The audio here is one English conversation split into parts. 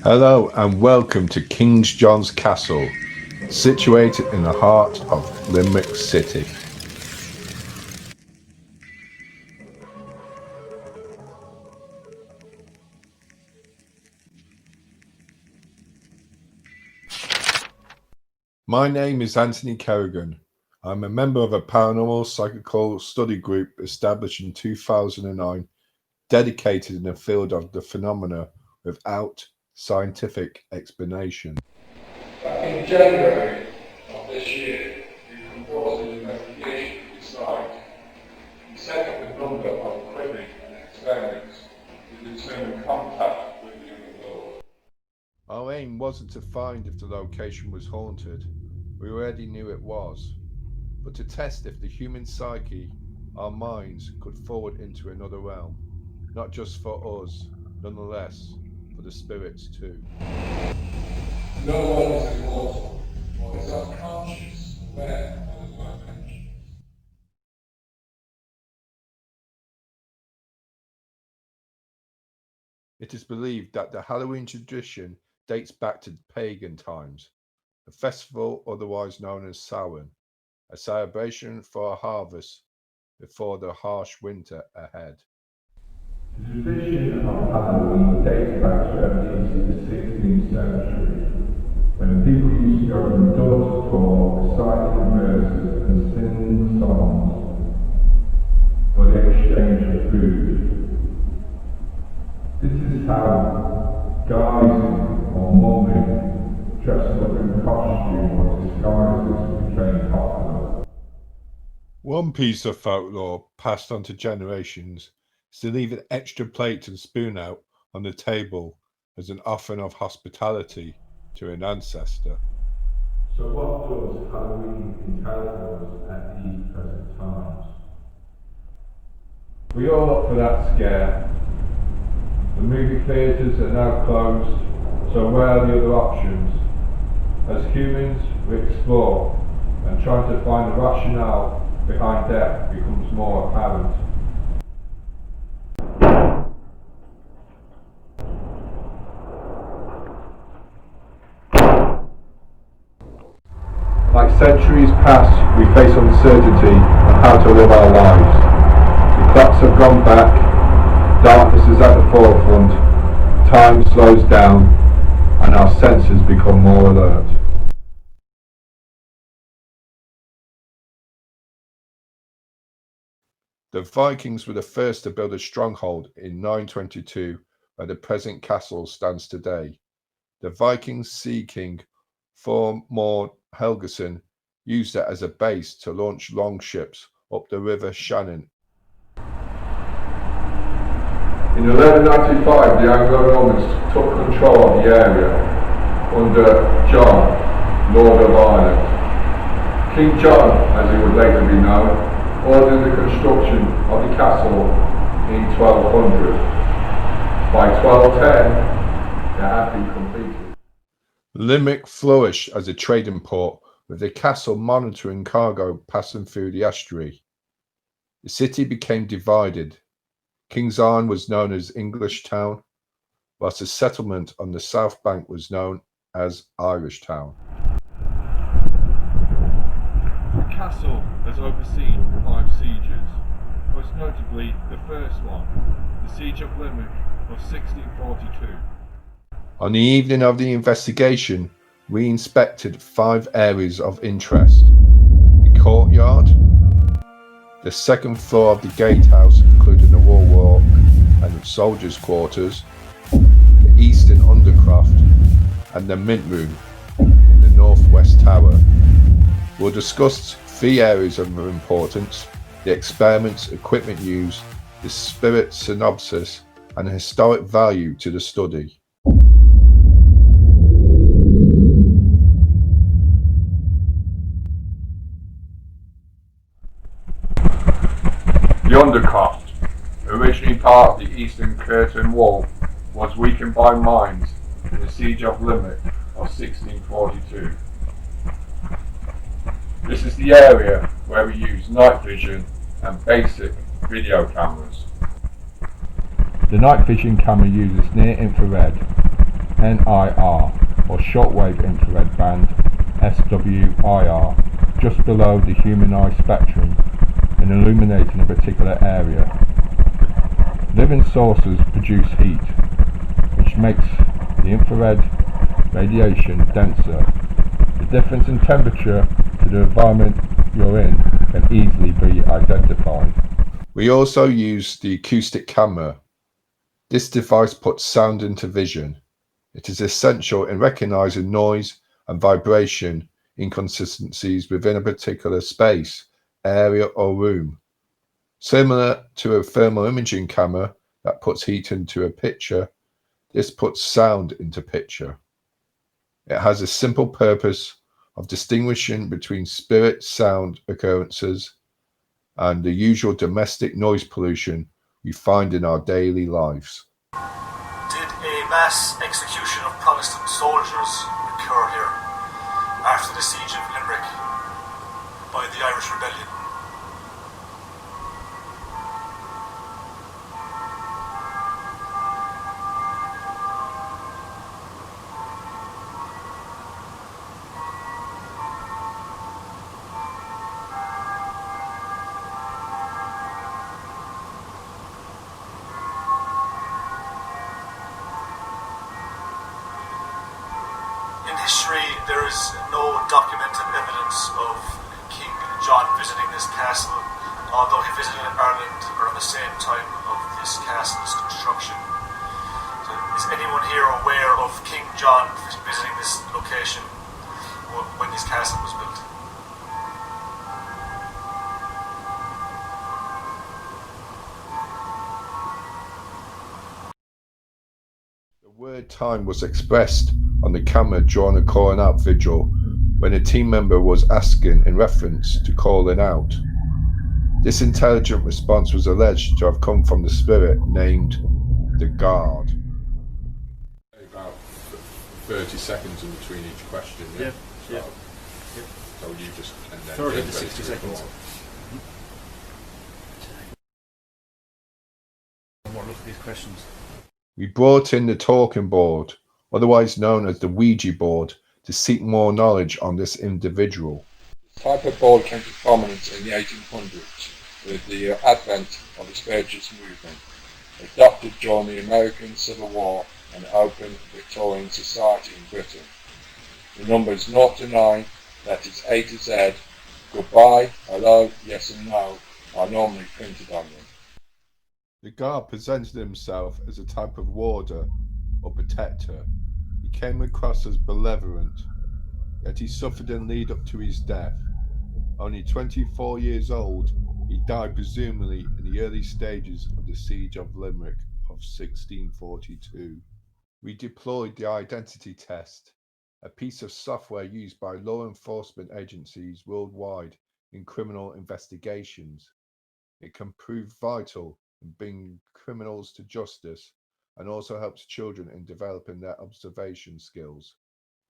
Hello and welcome to King John's Castle, situated in the heart of Limerick City. My name is Anthony Kerrigan. I'm a member of a paranormal psychical study group established in 2009, dedicated in the field of the phenomena without scientific explanation. In January of this year, we proposed an investigation to decide the second number of equipment and experiments to determine contact with the other world. Our aim wasn't to find if the location was haunted. We already knew it was. But to test if the human psyche, our minds, could forward into another realm. Not just for us, nonetheless, for the spirits too. No one is immortal, or is unconscious, aware of his dimensions. It is believed that the Halloween tradition dates back to pagan times. A festival otherwise known as Samhain, a celebration for a harvest before the harsh winter ahead. The tradition of Halloween dates back to at least the 16th century, when people used to go from door to door reciting verses and singing songs for the exchange of food. This is how guising or mumming, dressed up in costume or disguises, became popular. One piece of folklore passed on to generations is to leave an extra plate and spoon out on the table as an offering of hospitality to an ancestor. So what does Halloween entail for us at these present times? We all up for that scare. The movie theatres are now closed, so where are the other options? As humans, we explore, and trying to find the rationale behind death becomes more apparent. Like centuries past, we face uncertainty on how to live our lives. The clocks have gone back, darkness is at the forefront, time slows down, and our senses become more alert. The Vikings were the first to build a stronghold in 922 where the present castle stands today. The Viking sea king Thormod Helgason used it as a base to launch longships up the river Shannon. In 1195, the Anglo-Normans took control of the area under John, Lord of Ireland. King John, as he would later be known, ordered the construction of the castle in 1200. By 1210, it had been completed. Limerick flourished as a trading port, with the castle monitoring cargo passing through the estuary. The city became divided. King's Arn was known as English Town, whilst the settlement on the south bank was known as Irish Town. The castle has overseen 5 sieges, most notably the first one, the Siege of Limerick of 1642. On the evening of the investigation, we inspected 5 areas of interest: the courtyard, the second floor of the gatehouse, including the wall walk and soldiers' quarters, the eastern undercroft, and the mint room in the northwest tower. We'll discuss 3 areas of importance: the experiments, equipment used, the spirit synopsis, and the historic value to the study. The undercroft, originally part of the eastern curtain wall, was weakened by mines in the Siege of Limerick of 1642. This is the area where we use night vision and basic video cameras. The night vision camera uses near infrared NIR, or shortwave infrared band SWIR, just below the human eye spectrum and illuminating a particular area. Living sources produce heat, which makes the infrared radiation denser. The difference in temperature to the environment you're in can easily be identified. We also use the acoustic camera. This device puts sound into vision. It is essential in recognizing noise and vibration inconsistencies within a particular space, area, or room. Similar to a thermal imaging camera that puts heat into a picture, this puts sound into picture. It has a simple purpose of distinguishing between spirit sound occurrences and the usual domestic noise pollution we find in our daily lives. Did a mass execution of Protestant soldiers occur here after the siege of Limerick by the Irish Rebellion? In history, there is no documented evidence of King John visiting this castle, although he visited Ireland around the same time of this castle's construction. So is anyone here aware of King John visiting this location when this castle was built? The word time was expressed on the camera during a calling out vigil when a team member was asking in reference to calling out. This intelligent response was alleged to have come from the spirit named the Guard. About 30 seconds in between each question, yeah? Yeah. So you just... and then 30 to 60 seconds. More look at these questions. We brought in the talking board, otherwise known as the Ouija board, to seek more knowledge on this individual. This type of board came to prominence in the 1800s with the advent of the spiritualist movement, adopted during the American Civil War and open Victorian society in Britain. The numbers 0 to 9, that is A to Z, goodbye, hello, yes and no, are normally printed on them. The Guard presented himself as a type of warder or protector. He came across as benevolent, yet he suffered in lead up to his death. Only 24 years old, he died presumably in the early stages of the siege of Limerick of 1642. We deployed the identity test, a piece of software used by law enforcement agencies worldwide in criminal investigations. It can prove vital in bringing criminals to justice and also helps children in developing their observation skills.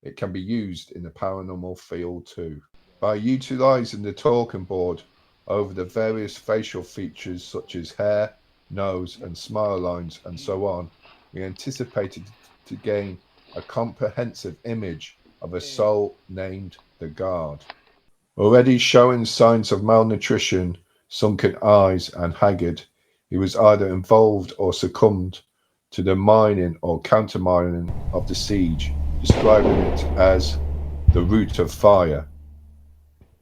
It can be used in the paranormal field too. By utilizing the talking board over the various facial features such as hair, nose and smile lines and so on, we anticipated to gain a comprehensive image of a soul named the Guard. Already showing signs of malnutrition, sunken eyes and haggard, he was either involved or succumbed to the mining or countermining of the siege, describing it as the root of fire.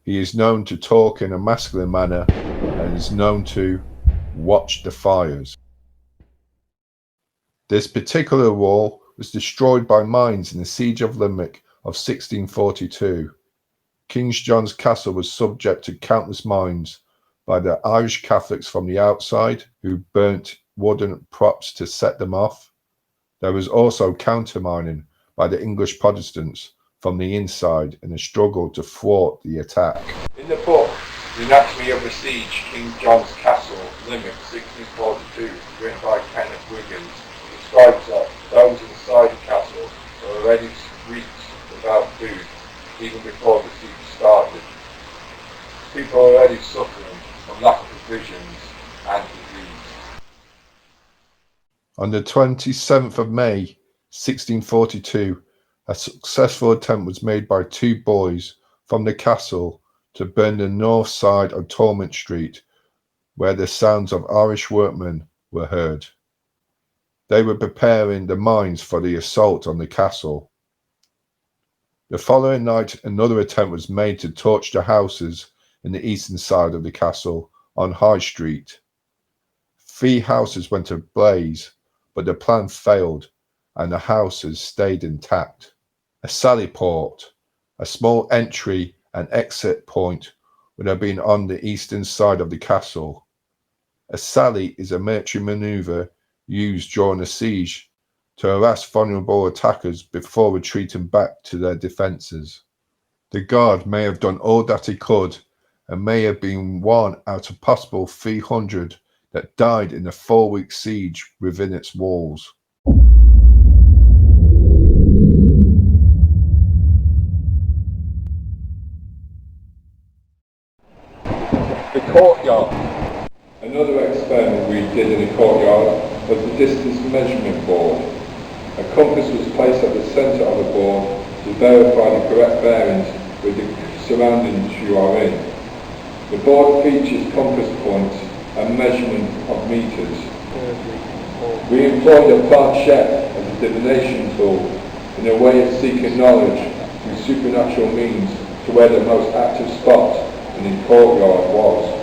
He is known to talk in a masculine manner and is known to watch the fires. This particular wall was destroyed by mines in the siege of Limerick of 1642. King John's Castle was subject to countless mines by the Irish Catholics from the outside, who burnt wooden props to set them off. There was also countermining by the English Protestants from the inside in a struggle to thwart the attack. In the book, The Anatomy of the Siege, King John's Castle, Limerick, 1642, written by Kenneth Wiggins, describes that those inside the castle were already weeks without food, even before the siege started. People were already suffering from lack of provisions and disease. On the 27th of May, 1642, a successful attempt was made by two boys from the castle to burn the north side of Torment Street, where the sounds of Irish workmen were heard. They were preparing the mines for the assault on the castle. The following night, another attempt was made to torch the houses in the eastern side of the castle on High Street. 3 houses went ablaze, but the plan failed and the houses stayed intact. A sally port, a small entry and exit point, would have been on the eastern side of the castle. A sally is a military maneuver used during a siege to harass vulnerable attackers before retreating back to their defences. The guard may have done all that he could and may have been one out of possible 300 that died in the 4-week siege within its walls. The Courtyard. Another experiment we did in the Courtyard was the distance measurement board. A compass was placed at the centre of the board to verify the correct bearings with the surroundings you are in. The board features compass points and measurement of meters. We employed a planchette as a divination tool in a way of seeking knowledge through supernatural means to where the most active spot in the Courtyard was.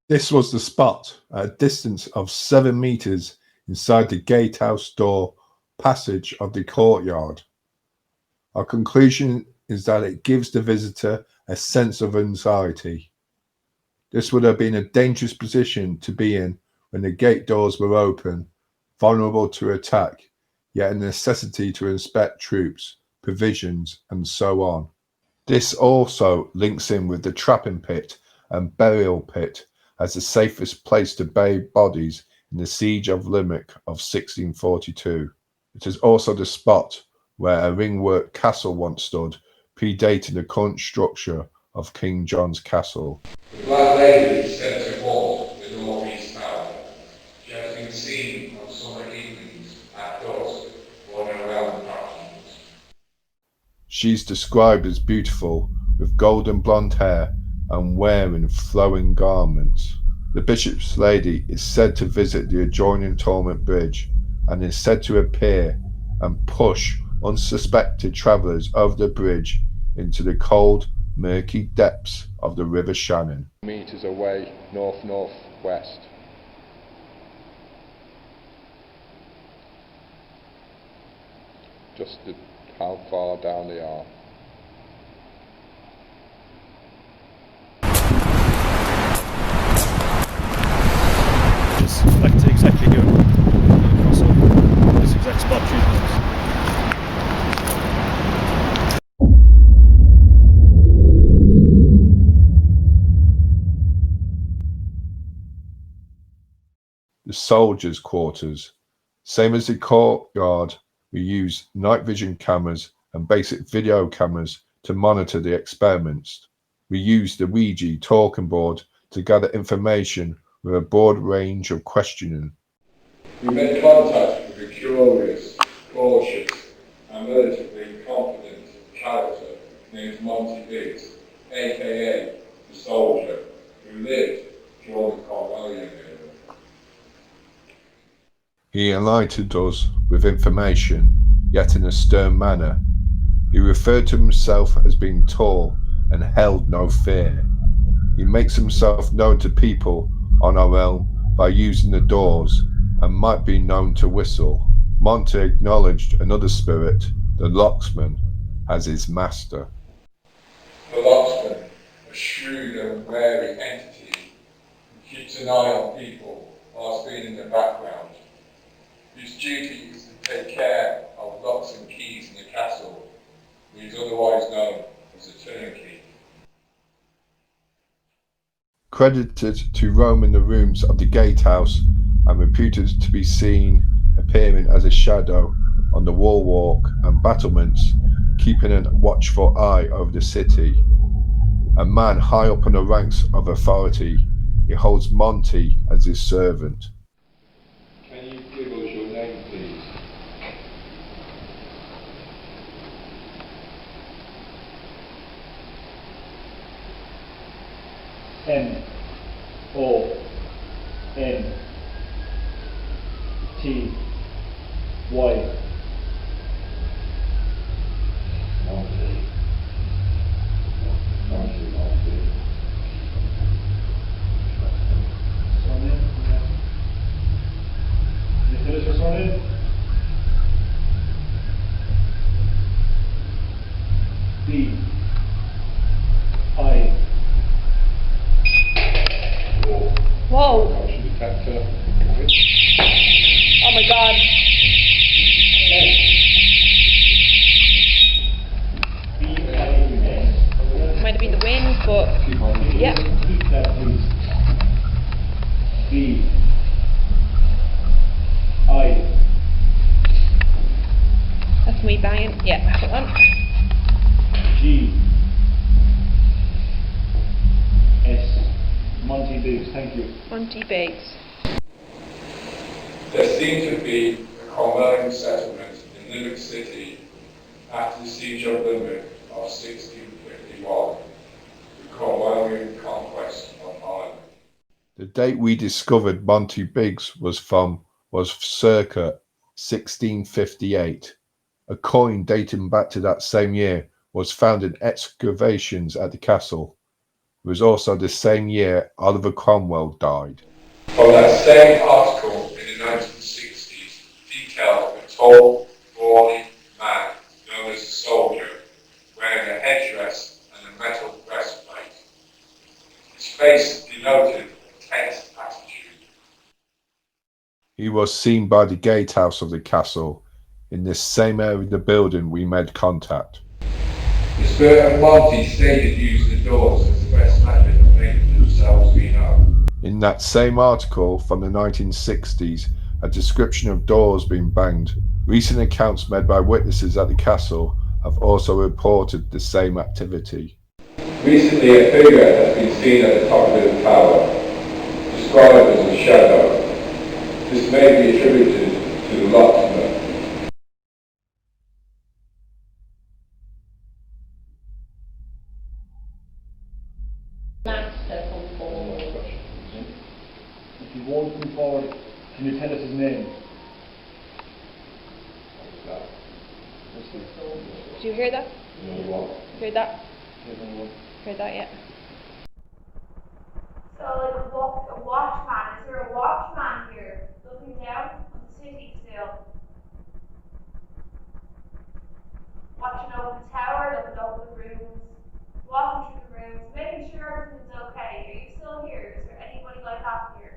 This was the spot at a distance of 7 meters inside the gatehouse door passage of the Courtyard. Our conclusion is that it gives the visitor a sense of anxiety. This would have been a dangerous position to be in when the gate doors were open, vulnerable to attack, yet a necessity to inspect troops, provisions, and so on. This also links in with the trapping pit and burial pit as the safest place to bury bodies in the siege of Limerick of 1642. It is also the spot where a ringwork castle once stood, predating the current structure of King John's Castle. The Black Lady is said to walk the northeast tower. She has been seen on summer evenings at dusk, wandering around the platforms. She's described as beautiful, with golden blonde hair and wearing flowing garments. The Bishop's Lady is said to visit the adjoining Torment Bridge and is said to appear and push unsuspected travellers over the bridge into the cold, murky depths of the River Shannon. Meters away, north-northwest. Just how far down they are. Just like to exactly go across this exact spot. The soldiers' quarters. Same as the Courtyard, we use night vision cameras and basic video cameras to monitor the experiments. We use the Ouija talking board to gather information with a broad range of questioning. We made contact with a curious, cautious, and relatively confident character named Monty Biggs, aka the soldier, who lived during the Carvallian era. He enlightened us with information, yet in a stern manner. He referred to himself as being tall and held no fear. He makes himself known to people on our realm by using the doors and might be known to whistle. Monty acknowledged another spirit, the locksman, as his master. The locksman, a shrewd and wary entity who keeps an eye on people whilst being in the background, whose duty is to take care of locks and keys in the castle, who is otherwise known as a turnkey. Credited to roaming the rooms of the gatehouse and reputed to be seen appearing as a shadow on the wall walk and battlements, keeping a watchful eye over the city. A man high up in the ranks of authority, he holds Monty as his servant. Can you give us your name, please? M O N T Y. Finish this one in? B I. Whoa. Oh my god. Might have been the wind, but yeah. B I. That's me banging. Yeah, hold on. G S. Monty Biggs, thank you. Monty Biggs. There seemed to be a Cromwellian settlement in Limerick City after the siege of Limerick of 1651, the Cromwellian conquest of Ireland. The date we discovered Monty Biggs was circa 1658. A coin dating back to that same year was found in excavations at the castle. It was also the same year Oliver Cromwell died. From that same article in the 1960s detailed a tall, brawny man known as a soldier, wearing a headdress and a metal breastplate. His face denoted a tense attitude. He was seen by the gatehouse of the castle in this same area of the building we made contact. The spirit of Monty stated to use the doors as the best method of making themselves be known. In that same article from the 1960s, a description of doors being banged. Recent accounts made by witnesses at the castle have also reported the same activity. Recently, a figure has been seen at the top of the tower, described as a shadow. This may be attributed to the locksmith. If you won't come forward, can you tell us his name? Did you hear that? Heard that? Heard that, yeah. So, like a watchman, is there a watchman here looking down on the city still? Watching over the tower, looking over the rooms, walking through the rooms, making sure everything's okay. Are you still here? Is there anybody like that here?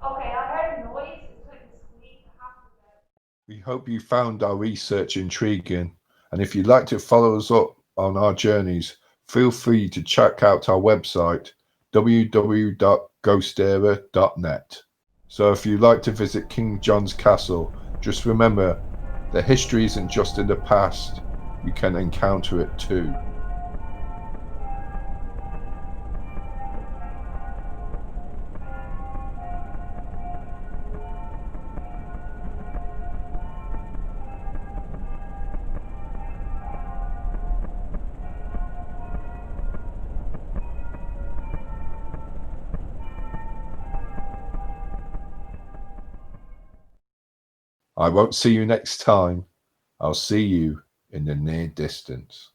Okay, I heard a noise. It's like a squeak. We hope you found our research intriguing, and if you'd like to follow us up on our journeys, feel free to check out our website www.GhostÉire.net. So if you'd like to visit King John's Castle, just remember the history isn't just in the past, you can encounter it too. I won't see you next time. I'll see you in the near distance.